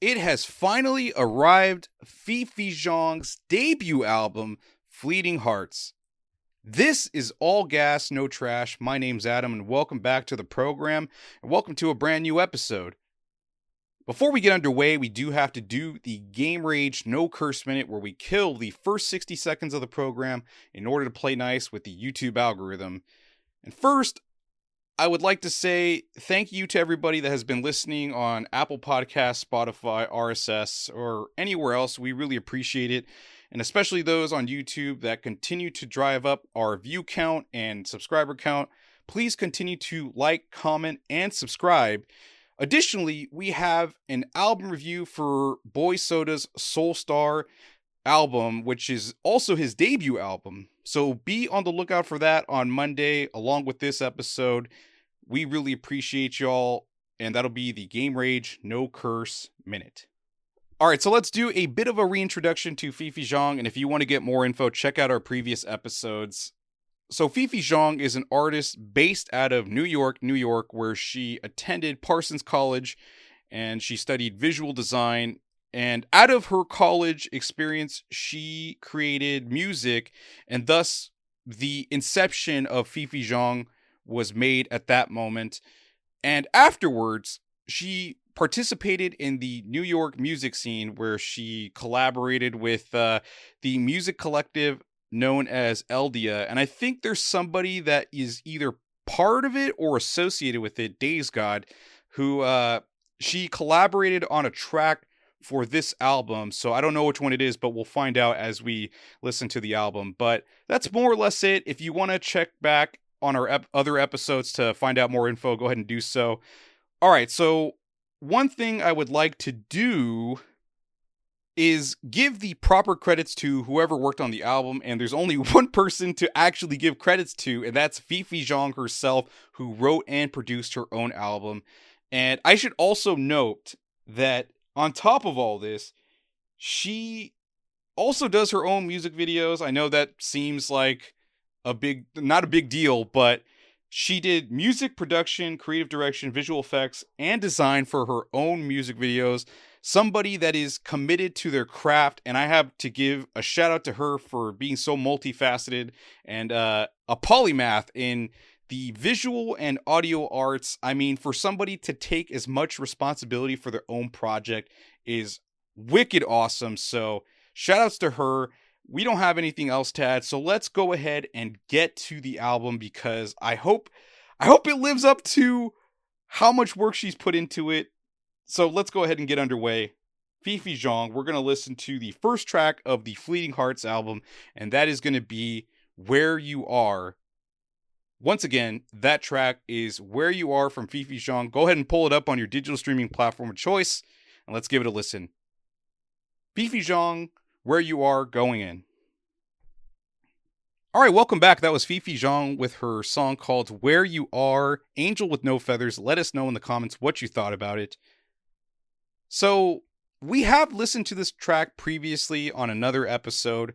It has finally arrived, FiFi Zhang's debut album, Fleeting Hearts. This is all gas, no trash. My name's Adam, and welcome back to the program, and welcome to a brand new episode. Before we get underway, we do have to do the Game Rage No Curse Minute, where we kill the first 60 seconds of the program in order to play nice with the YouTube algorithm. And first, I would like to say thank you to everybody that has been listening on Apple Podcasts, Spotify, RSS, or anywhere else. We really appreciate it. And especially those on YouTube that continue to drive up our view count and subscriber count. Please continue to like, comment, and subscribe. Additionally, we have an album review for Boy Soda's Soul Star album, which is also his debut album. So be on the lookout for that on Monday, along with this episode. We really appreciate y'all, and that'll be the Game Rage No Curse Minute. Alright, so let's do a bit of a reintroduction to FiFi Zhang, and if you want to get more info, check out our previous episodes. So FiFi Zhang is an artist based out of New York, where she attended Parsons College, and she studied visual design. And out of her college experience, she created music, and thus the inception of FiFi Zhang was made at that moment. And afterwards, she participated in the New York music scene, where she collaborated with the music collective known as Eldia. And I think there's somebody that is either part of it or associated with it, Days God, who she collaborated on a track for this album. So I don't know which one it is, but we'll find out as we listen to the album. But that's more or less it. If you want to check back on our other episodes to find out more info, go ahead and do so. All right, so one thing I would like to do is give the proper credits to whoever worked on the album, and there's only one person to actually give credits to, and that's FiFi Zhang herself, who wrote and produced her own album. And I should also note that on top of all this, she also does her own music videos. I know that seems like not a big deal, but she did music production, creative direction, visual effects, and design for her own music videos. Somebody that is committed to their craft, and I have to give a shout out to her for being so multifaceted and a polymath in the visual and audio arts. I mean, for somebody to take as much responsibility for their own project is wicked awesome. So shout outs to her. We don't have anything else to add, so let's go ahead and get to the album, because I hope it lives up to how much work she's put into it. So let's go ahead and get underway. FiFi Zhang, we're going to listen to the first track of the Fleeting Hearts album, and that is going to be Where You Are. Once again, that track is Where You Are from FiFi Zhang. Go ahead and pull it up on your digital streaming platform of choice, and let's give it a listen. FiFi Zhang, Where You Are, going in. All right, welcome back. That was FiFi Zhang with her song called Where You Are, Angel with No Feathers. Let us know in the comments what you thought about it. So, we have listened to this track previously on another episode,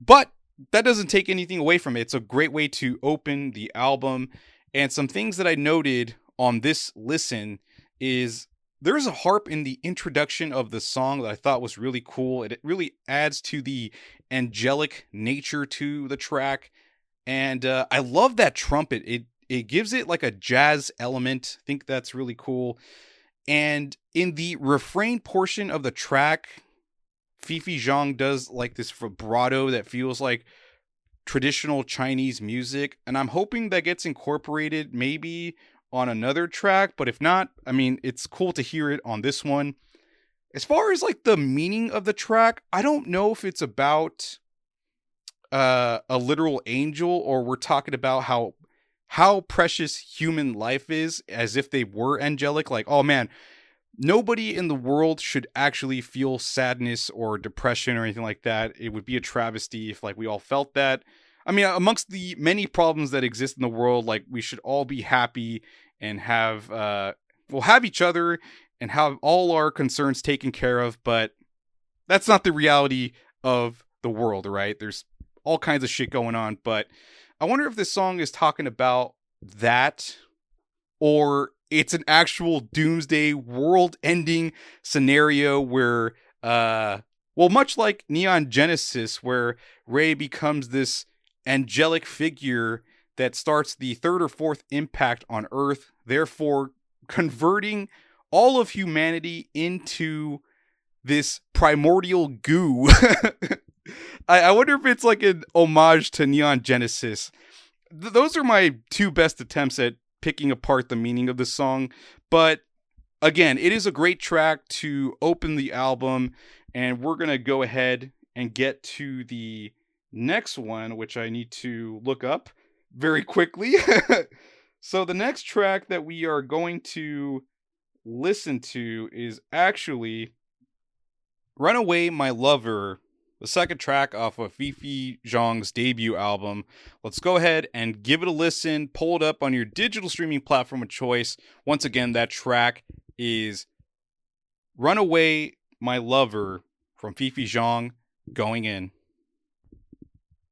but that doesn't take anything away from it. It's a great way to open the album. And some things that I noted on this listen is there's a harp in the introduction of the song that I thought was really cool. It really adds to the angelic nature to the track. And I love that trumpet. It gives it like a jazz element. I think that's really cool. And in the refrain portion of the track, FiFi Zhang does like this vibrato that feels like traditional Chinese music. And I'm hoping that gets incorporated maybe on another track, but if not, I mean, it's cool to hear it on this one. As far as like the meaning of the track, I don't know if it's about a literal angel, or we're talking about how precious human life is, as if they were angelic. Like, oh man, nobody in the world should actually feel sadness or depression or anything like that. It would be a travesty if like we all felt that. I mean, amongst the many problems that exist in the world, like we should all be happy and have each other and have all our concerns taken care of. But that's not the reality of the world, right? There's all kinds of shit going on. But I wonder if this song is talking about that, or it's an actual doomsday world-ending scenario where, much like Neon Genesis, where Rey becomes this angelic figure that starts the third or fourth impact on Earth, therefore converting all of humanity into this primordial goo. I wonder if it's like an homage to Neon Genesis. Those are my two best attempts at picking apart the meaning of the song. But again, it is a great track to open the album. And we're going to go ahead and get to the next one, which I need to look up very quickly. So the next track that we are going to listen to is actually Runaway My Lover, the second track off of FiFi Zhang's debut album. Let's go ahead and give it a listen. Pull it up on your digital streaming platform of choice. Once again, that track is Runaway My Lover from FiFi Zhang, going in.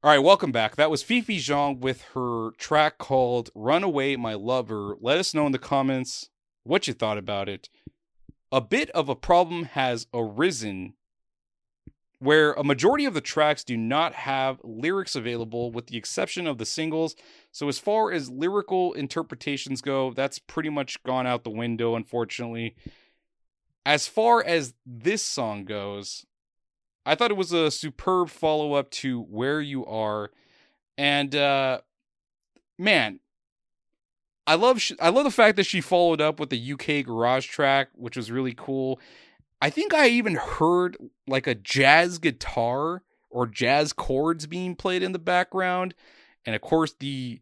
All right, welcome back. That was FiFi Zhang with her track called Runaway My Lover. Let us know in the comments what you thought about it. A bit of a problem has arisen where a majority of the tracks do not have lyrics available with the exception of the singles. So as far as lyrical interpretations go, that's pretty much gone out the window, unfortunately. As far as this song goes, I thought it was a superb follow-up to Where You Are. And, man, I love the fact that she followed up with the UK Garage track, which was really cool. I think I even heard like a jazz guitar or jazz chords being played in the background. And of course, the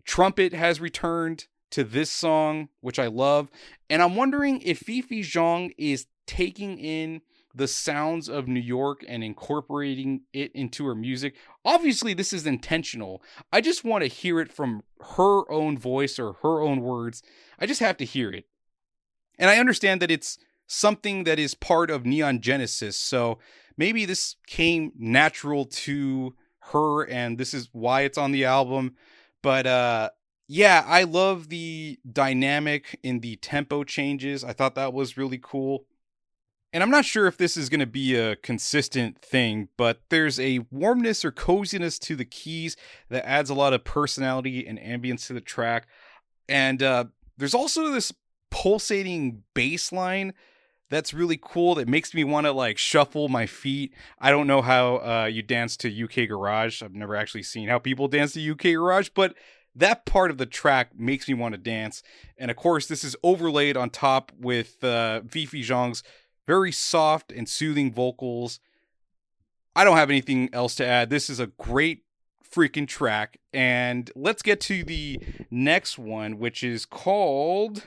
trumpet has returned to this song, which I love. And I'm wondering if FiFi Zhang is taking in the sounds of New York and incorporating it into her music. Obviously, this is intentional. I just want to hear it from her own voice or her own words. I just have to hear it. And I understand that it's something that is part of Neon Genesis, so maybe this came natural to her and this is why it's on the album. But yeah, I love the dynamic in the tempo changes. I thought that was really cool. And I'm not sure if this is going to be a consistent thing, but there's a warmness or coziness to the keys that adds a lot of personality and ambience to the track. And there's also this pulsating bass line that's really cool. That makes me want to like shuffle my feet. I don't know how you dance to UK Garage. I've never actually seen how people dance to UK Garage, but that part of the track makes me want to dance. And of course, this is overlaid on top with FiFi Zhang's very soft and soothing vocals. I don't have anything else to add. This is a great freaking track. And let's get to the next one, which is called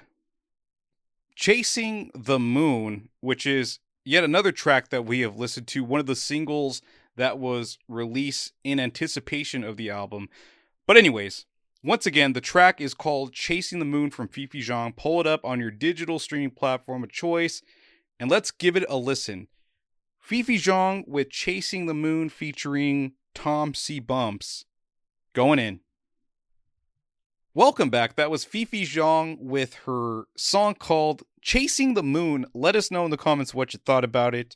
Chasing the Moon, which is yet another track that we have listened to. One of the singles that was released in anticipation of the album. But anyways, once again, the track is called Chasing the Moon from FiFi Zhang. Pull it up on your digital streaming platform of choice. And let's give it a listen. FiFi Zhang with Chasing the Moon featuring Tom C. Bumps. Going in. Welcome back. That was FiFi Zhang with her song called Chasing the Moon. Let us know in the comments what you thought about it.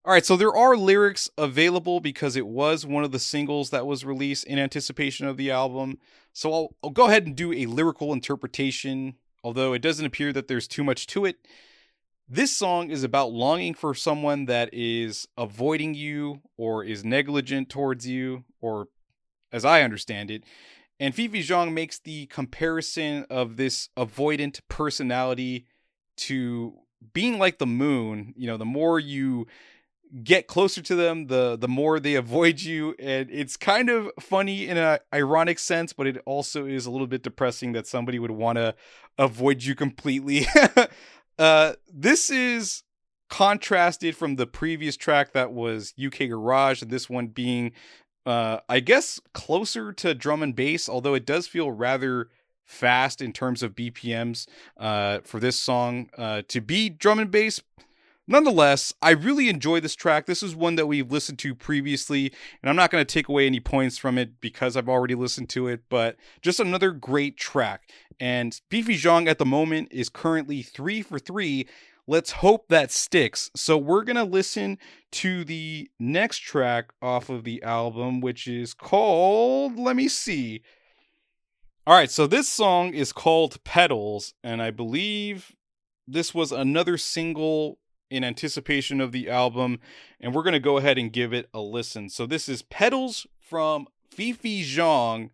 All right, so there are lyrics available because it was one of the singles that was released in anticipation of the album. So I'll go ahead and do a lyrical interpretation, although it doesn't appear that there's too much to it. This song is about longing for someone that is avoiding you or is negligent towards you, or as I understand it. And FiFi Zhang makes the comparison of this avoidant personality to being like the moon. You know, the more you get closer to them, the more they avoid you. And it's kind of funny in an ironic sense, but it also is a little bit depressing that somebody would want to avoid you completely. This is contrasted from the previous track that was UK Garage, and this one being, I guess, closer to drum and bass, although it does feel rather fast in terms of BPMs for this song to be drum and bass. Nonetheless, I really enjoy this track. This is one that we've listened to previously, and I'm not going to take away any points from it because I've already listened to it, but just another great track. And FiFi Zhang at the moment is currently 3 for 3. Let's hope that sticks. So we're going to listen to the next track off of the album, which is called, let me see. All right, so this song is called Petals, and I believe this was another single in anticipation of the album, and we're going to go ahead and give it a listen. So this is Petals from FiFi Zhang.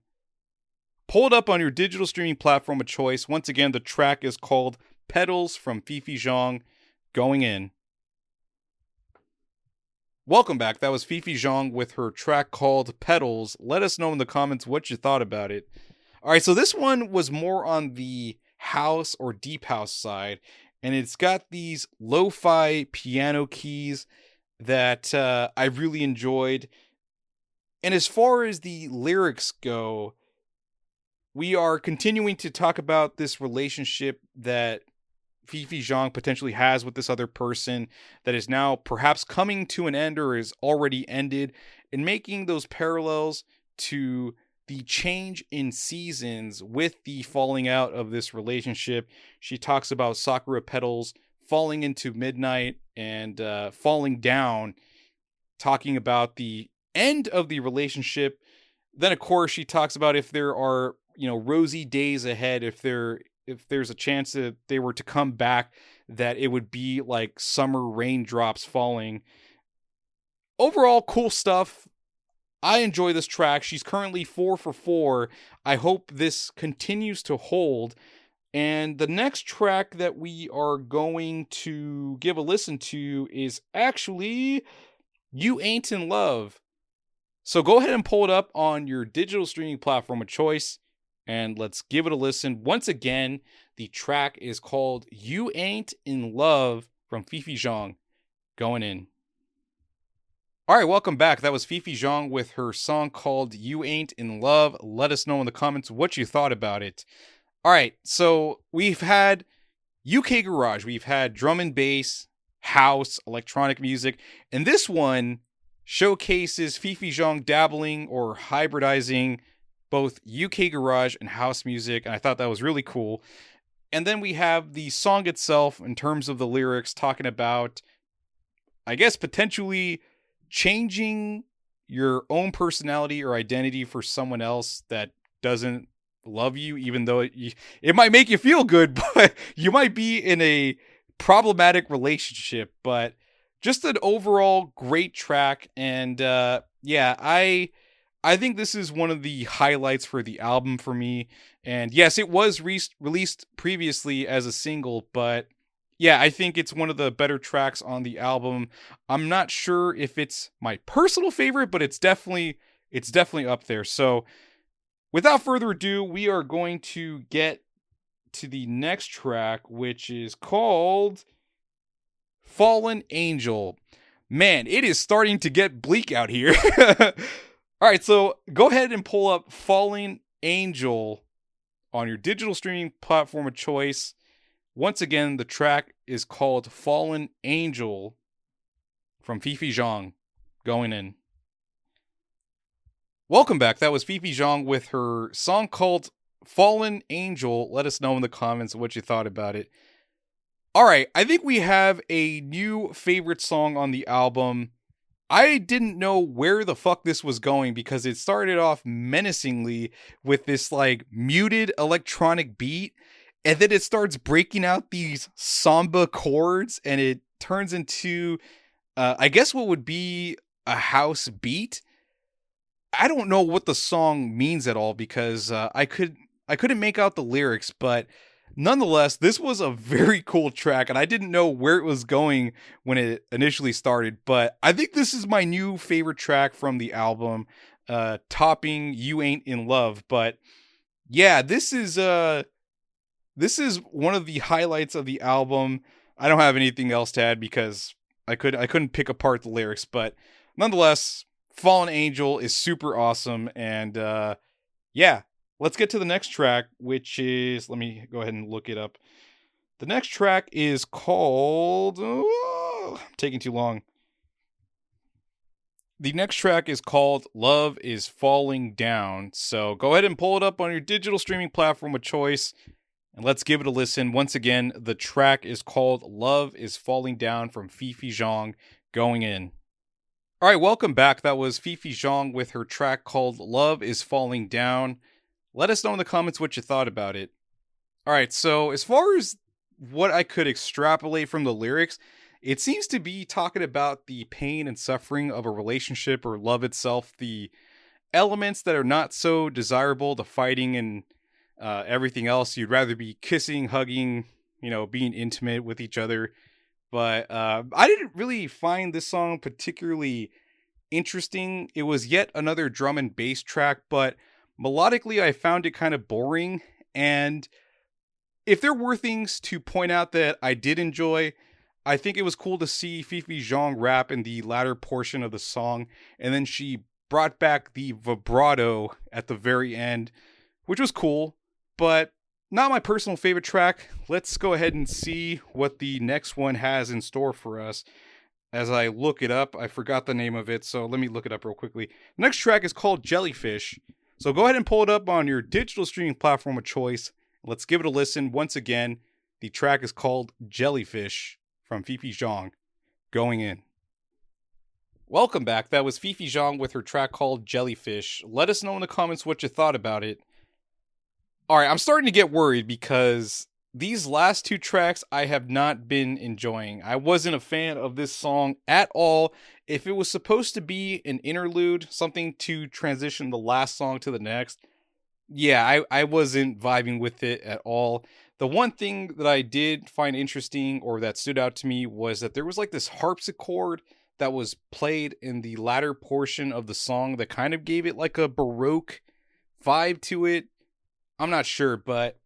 Pull it up on your digital streaming platform of choice. Once again, the track is called Petals from FiFi Zhang. Going in. Welcome back. That was FiFi Zhang with her track called Petals. Let us know in the comments what you thought about it. All right, so this one was more on the house or deep house side, and it's got these lo-fi piano keys that I really enjoyed. And as far as the lyrics go, we are continuing to talk about this relationship that FiFi Zhang potentially has with this other person that is now perhaps coming to an end or is already ended, and making those parallels to the change in seasons with the falling out of this relationship. She talks about sakura petals falling into midnight and falling down, talking about the end of the relationship. Then, of course, she talks about if there are, rosy days ahead, if there's a chance that they were to come back, that it would be like summer raindrops falling. Overall, cool stuff. I enjoy this track. She's currently 4 for 4. I hope this continues to hold. And the next track that we are going to give a listen to is actually You Ain't in Love. So go ahead and pull it up on your digital streaming platform of choice, and let's give it a listen. Once again, the track is called You Ain't in Love from FiFi Zhang. Going in. All right, welcome back. That was FiFi Zhang with her song called You Ain't in Love. Let us know in the comments what you thought about it. All right, so we've had UK Garage, we've had drum and bass, house, electronic music, and this one showcases FiFi Zhang dabbling or hybridizing both UK Garage and house music, and I thought that was really cool. And then we have the song itself in terms of the lyrics talking about, I guess, potentially changing your own personality or identity for someone else that doesn't love you, even though it might make you feel good, but you might be in a problematic relationship. But just an overall great track. And yeah, I think this is one of the highlights for the album for me. And yes, it was released previously as a single, but yeah, I think it's one of the better tracks on the album. I'm not sure if it's my personal favorite, but it's definitely up there. So without further ado, we are going to get to the next track, which is called Fallen Angel. Man, it is starting to get bleak out here. All right, so go ahead and pull up Fallen Angel on your digital streaming platform of choice. Once again, the track is called Fallen Angel from FiFi Zhang. Going in. Welcome back. That was FiFi Zhang with her song called Fallen Angel. Let us know in the comments what you thought about it. All right, I think we have a new favorite song on the album. I didn't know where the fuck this was going because it started off menacingly with this like muted electronic beat, and then it starts breaking out these samba chords, and it turns into, I guess, what would be a house beat. I don't know what the song means at all because I couldn't make out the lyrics, but nonetheless, this was a very cool track, and I didn't know where it was going when it initially started. But I think this is my new favorite track from the album, topping "You Ain't in Love." But yeah, this is one of the highlights of the album. I don't have anything else to add because I couldn't pick apart the lyrics, but nonetheless, Fallen Angel is super awesome. And yeah, let's get to the next track, which is, let me go ahead and look it up. The next track is called, I'm taking too long. The next track is called Love is Falling Down. So go ahead and pull it up on your digital streaming platform of choice and let's give it a listen. Once again, the track is called Love is Falling Down from FiFi Zhang. Going in. All right, welcome back. That was FiFi Zhang with her track called Love is Falling Down. Let us know in the comments what you thought about it. All right, so as far as what I could extrapolate from the lyrics, it seems to be talking about the pain and suffering of a relationship or love itself, the elements that are not so desirable, the fighting and everything else. You'd rather be kissing, hugging, being intimate with each other. But I didn't really find this song particularly interesting. It was yet another drum and bass track, but melodically, I found it kind of boring. And if there were things to point out that I did enjoy, I think it was cool to see FiFi Zhang rap in the latter portion of the song, and then she brought back the vibrato at the very end, which was cool, but not my personal favorite track. Let's go ahead and see what the next one has in store for us. As I look it up, I forgot the name of it, so let me look it up real quickly. The next track is called Jellyfish, so go ahead and pull it up on your digital streaming platform of choice. Let's give it a listen. Once again, the track is called Jellyfish from FiFi Zhang. Going in. Welcome back. That was FiFi Zhang with her track called Jellyfish. Let us know in the comments what you thought about it. Alright, I'm starting to get worried because these last two tracks I have not been enjoying. I wasn't a fan of this song at all. If it was supposed to be an interlude, something to transition the last song to the next, yeah, I wasn't vibing with it at all. The one thing that I did find interesting or that stood out to me was that there was like this harpsichord that was played in the latter portion of the song that kind of gave it like a Baroque vibe to it. I'm not sure, but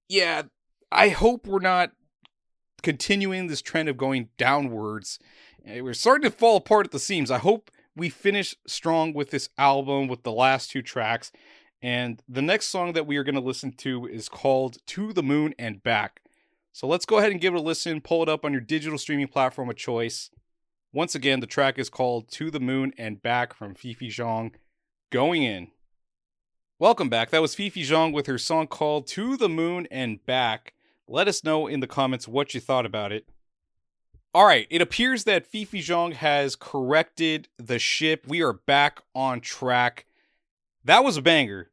yeah, I hope we're not continuing this trend of going downwards. We're starting to fall apart at the seams. I hope we finish strong with this album with the last two tracks. And the next song that we are going to listen to is called To the Moon and Back. So let's go ahead and give it a listen. Pull it up on your digital streaming platform of choice. Once again, the track is called To the Moon and Back from FiFi Zhang. Going in. Welcome back. That was FiFi Zhang with her song called To the Moon and Back. Let us know in the comments what you thought about it. All right, it appears that FiFi Zhang has corrected the ship. We are back on track. That was a banger.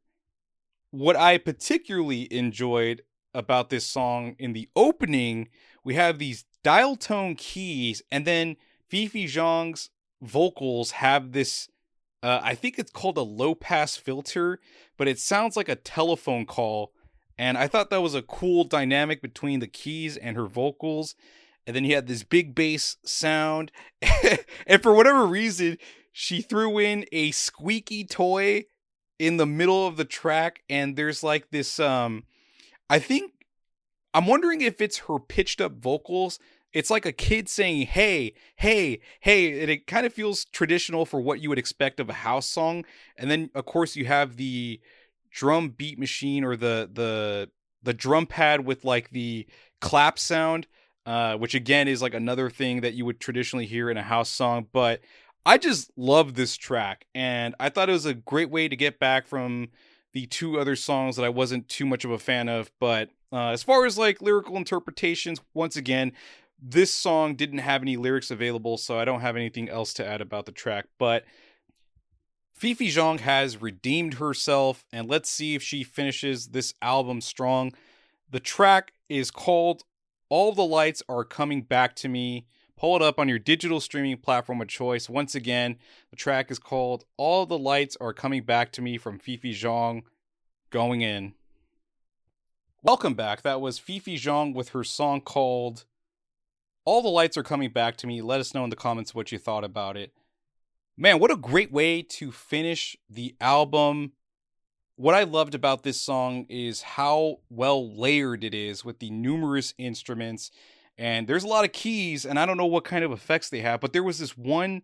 What I particularly enjoyed about this song in the opening, we have these dial tone keys, and then FiFi Zhang's vocals have this, I think it's called a low pass filter, but it sounds like a telephone call. And I thought that was a cool dynamic between the keys and her vocals. And then you had this big bass sound. And for whatever reason, she threw in a squeaky toy in the middle of the track, and there's like this I think I'm wondering if it's her pitched up vocals. It's like a kid saying hey, hey, hey, and it kind of feels traditional for what you would expect of a house song. And then of course you have the drum beat machine or the drum pad with like the clap sound, which again is like another thing that you would traditionally hear in a house song. But I just love this track, and I thought it was a great way to get back from the two other songs that I wasn't too much of a fan of. But as far as like lyrical interpretations, once again, this song didn't have any lyrics available, so I don't have anything else to add about the track. But FiFi Zhang has redeemed herself, and let's see if she finishes this album strong. The track is called All the Lights Are Coming Back to Me. Pull it up on your digital streaming platform of choice. Once again, the track is called All the Lights Are Coming Back to Me from FiFi Zhang. Going in. Welcome back. That was FiFi Zhang with her song called All the Lights Are Coming Back to Me. Let us know in the comments what you thought about it. Man, what a great way to finish the album. What I loved about this song is how well layered it is with the numerous instruments. And there's a lot of keys, and I don't know what kind of effects they have, but there was this one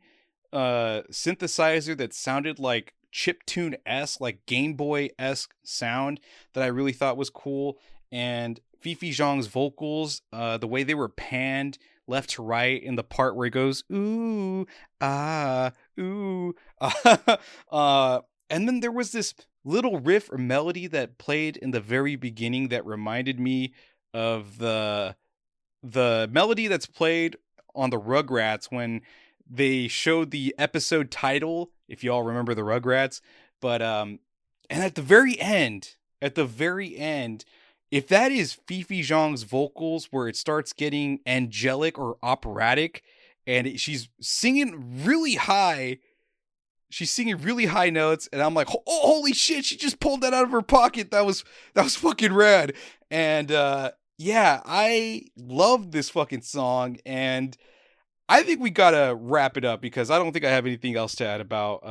synthesizer that sounded like chiptune-esque, like Game Boy-esque sound that I really thought was cool. And FiFi Zhang's vocals, the way they were panned left to right in the part where it goes, ooh, ah, Ooh. uh, and then there was this little riff or melody that played in the very beginning that reminded me of the melody that's played on the Rugrats when they showed the episode title, if y'all remember the Rugrats. But and at the very end, if that is FiFi Zhang's vocals where it starts getting angelic or operatic and she's singing really high, she's singing really high notes, and I'm like, oh, holy shit, she just pulled that out of her pocket. That was fucking rad. And yeah, I love this fucking song, and I think we gotta wrap it up because I don't think I have anything else to add about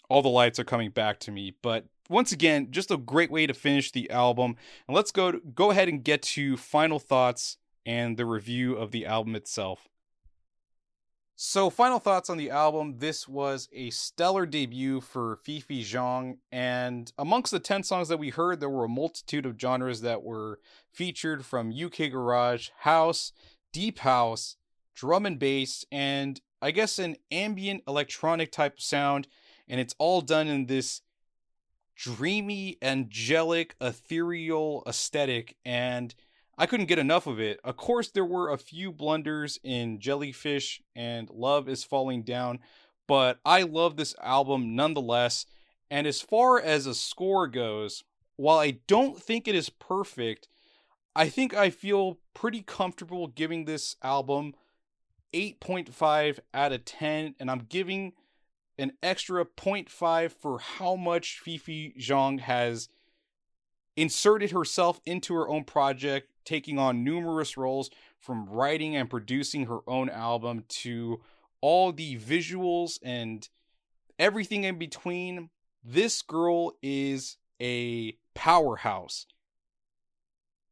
All the Lights Are Coming Back to Me. But once again, just a great way to finish the album. And let's go ahead and get to final thoughts and the review of the album itself. So, final thoughts on the album. This was a stellar debut for FiFi Zhang, and amongst the 10 songs that we heard, there were a multitude of genres that were featured, from UK garage, house, deep house, drum and bass, and I guess an ambient electronic type of sound, and it's all done in this dreamy, angelic, ethereal aesthetic, and I couldn't get enough of it. Of course, there were a few blunders in Jellyfish and Love Is Falling Down, but I love this album nonetheless. And as far as a score goes, while I don't think it is perfect, I think I feel pretty comfortable giving this album 8.5 out of 10, and I'm giving an extra zero point 0.5 for how much FiFi Zhang has inserted herself into her own project, taking on numerous roles, from writing and producing her own album to all the visuals and everything in between. This girl is a powerhouse.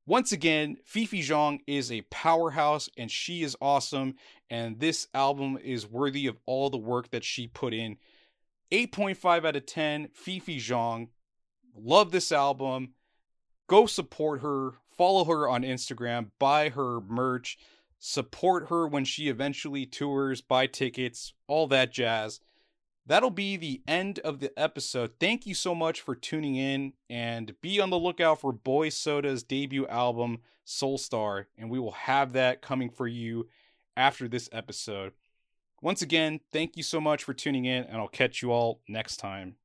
Once again, FiFi Zhang is a powerhouse and she is awesome, and this album is worthy of all the work that she put in. 8.5 out of 10, FiFi Zhang. Love this album. Go support her, follow her on Instagram, buy her merch, support her when she eventually tours, buy tickets, all that jazz. That'll be the end of the episode. Thank you so much for tuning in, and be on the lookout for Boy Soda's debut album, Soul Star, and we will have that coming for you after this episode. Once again, thank you so much for tuning in, and I'll catch you all next time.